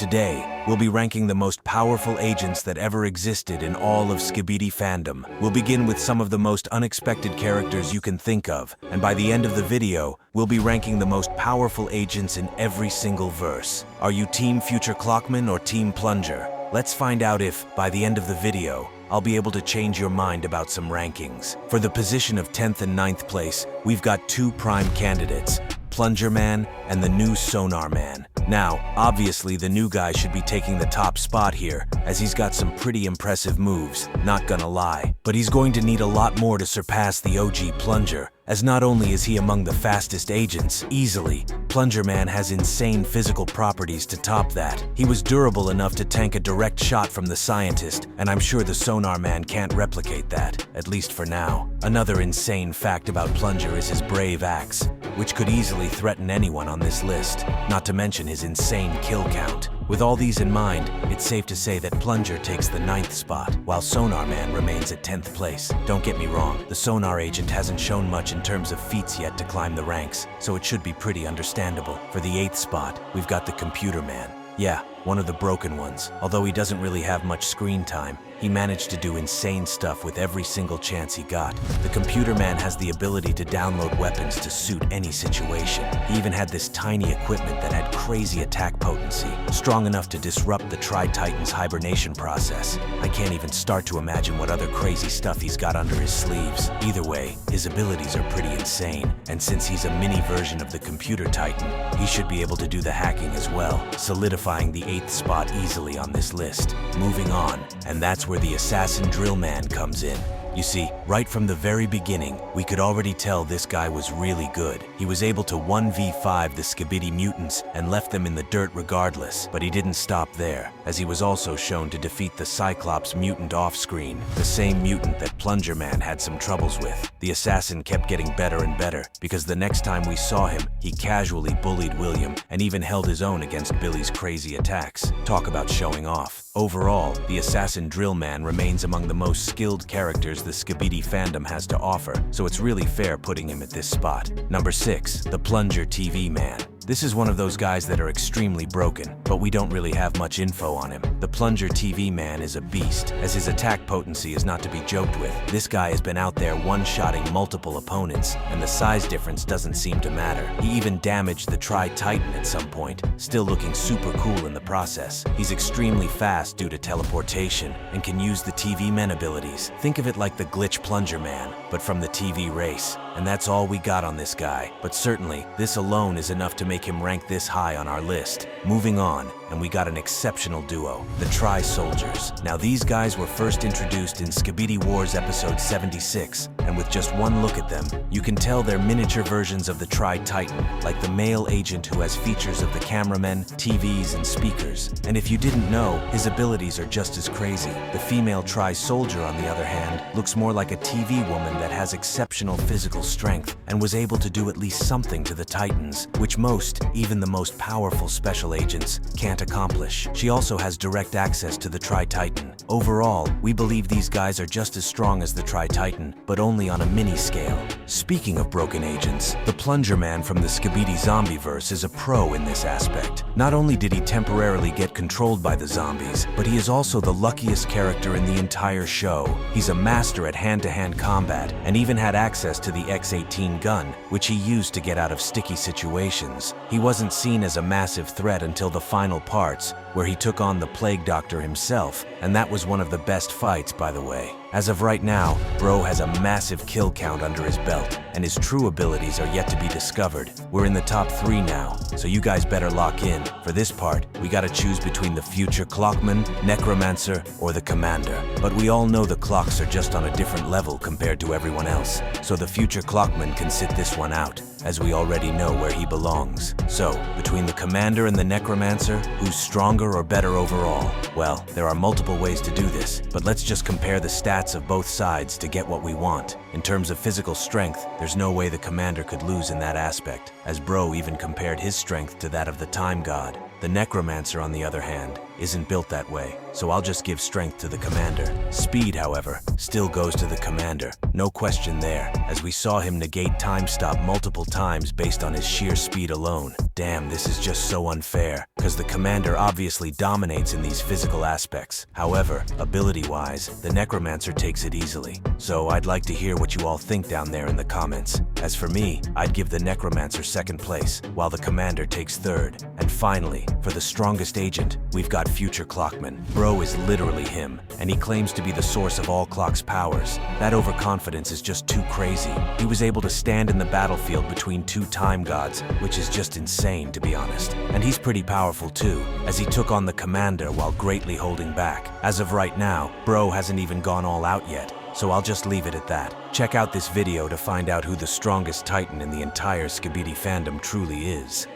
Today, we'll be ranking the most powerful agents that ever existed in all of Skibidi Fandom. We'll begin with some of the most unexpected characters you can think of, and by the end of the video, we'll be ranking the most powerful agents in every single verse. Are you Team Future Clockman or Team Plunger? Let's find out if, by the end of the video, I'll be able to change your mind about some rankings. For the position of 10th and 9th place, we've got two prime candidates, Plunger Man and the new Sonar Man. Now, obviously the new guy should be taking the top spot here, as he's got some pretty impressive moves, not gonna lie. But he's going to need a lot more to surpass the OG Plunger, as not only is he among the fastest agents, easily, Plunger Man has insane physical properties to top that. He was durable enough to tank a direct shot from the scientist, and I'm sure the Sonar Man can't replicate that, at least for now. Another insane fact about Plunger is his brave axe, which could easily threaten anyone on this list, not to mention his insane kill count. With all these in mind, it's safe to say that Plunger takes the 9th spot, while Sonar Man remains at 10th place. Don't get me wrong, the Sonar agent hasn't shown much in terms of feats yet to climb the ranks, so it should be pretty understandable. For the 8th spot, we've got the Computer Man. Yeah, one of the broken ones. Although he doesn't really have much screen time, he managed to do insane stuff with every single chance he got. The Computer Man has the ability to download weapons to suit any situation. He even had this tiny equipment that had crazy attack potency, strong enough to disrupt the Tri-Titan's hibernation process. I can't even start to imagine what other crazy stuff he's got under his sleeves. Either way, his abilities are pretty insane, and since he's a mini version of the Computer Titan, he should be able to do the hacking as well, solidifying the 8th spot easily on this list. Moving on, and that's where the Assassin Drill Man comes in. You see, right from the very beginning, we could already tell this guy was really good. He was able to 1v5 the Skibidi mutants and left them in the dirt regardless, but he didn't stop there, as he was also shown to defeat the Cyclops mutant off-screen, the same mutant that Plunger Man had some troubles with. The assassin kept getting better and better, because the next time we saw him, he casually bullied William and even held his own against Billy's crazy attacks. Talk about showing off. Overall, the Assassin Drill Man remains among the most skilled characters the Skibidi Fandom has to offer, so it's really fair putting him at this spot. Number 6, the Plunger TV Man. This is one of those guys that are extremely broken, but we don't really have much info on him. The Plunger TV Man is a beast, as his attack potency is not to be joked with. This guy has been out there one-shotting multiple opponents, and the size difference doesn't seem to matter. He even damaged the Tri-Titan at some point, still looking super cool in the process. He's extremely fast due to teleportation, and can use the TV Men abilities. Think of it like the Glitch Plunger Man, but from the TV race. And that's all we got on this guy, but certainly, this alone is enough to make him rank this high on our list. Moving on, and we got an exceptional duo, the Tri-Soldiers. Now these guys were first introduced in Skibidi Wars episode 76, and with just one look at them, you can tell they're miniature versions of the Tri-Titan, like the male agent who has features of the cameramen, TVs, and speakers. And if you didn't know, his abilities are just as crazy. The female Tri-Soldier, on the other hand, looks more like a TV woman that has exceptional physical strength and was able to do at least something to the Titans, which most, even the most powerful special agents, can't accomplish. She also has direct access to the Tri-Titan. Overall, we believe these guys are just as strong as the Tri-Titan, but only on a mini scale. Speaking of broken agents, the Plunger Man from the Skibidi Zombieverse is a pro in this aspect. Not only did he temporarily get controlled by the zombies, but he is also the luckiest character in the entire show. He's a master at hand-to-hand combat, and even had access to the X-18 gun, which he used to get out of sticky situations. He wasn't seen as a massive threat until the final parts, where he took on the Plague Doctor himself, and that was one of the best fights, by the way. As of right now, Bro has a massive kill count under his belt, and his true abilities are yet to be discovered. We're in the top 3 now, so you guys better lock in. For this part, we gotta choose between the Future Clockman, Necromancer, or the Commander. But we all know the clocks are just on a different level compared to everyone else, so the Future Clockman can sit this one out, as we already know where he belongs. So, between the Commander and the Necromancer, who's stronger or better overall? Well, there are multiple ways to do this, but let's just compare the stats of both sides to get what we want. In terms of physical strength, there's no way the Commander could lose in that aspect, as Bro even compared his strength to that of the Time God. The Necromancer, on the other hand, isn't built that way, so I'll just give strength to the Commander. Speed, however, still goes to the Commander. No question there, as we saw him negate time stop multiple times based on his sheer speed alone. Damn, this is just so unfair, because the Commander obviously dominates in these physical aspects. However, ability-wise, the Necromancer takes it easily. So I'd like to hear what you all think down there in the comments. As for me, I'd give the Necromancer second place, while the Commander takes third. And finally, for the strongest agent, we've got Future Clockman. Bro is literally him, and he claims to be the source of all Clock's powers. That overconfidence is just too crazy. He was able to stand in the battlefield between two time gods, which is just insane, to be honest. And he's pretty powerful too, as he took on the Commander while greatly holding back. As of right now, Bro hasn't even gone all out yet, so I'll just leave it at that. Check out this video to find out who the strongest Titan in the entire Skibidi fandom truly is.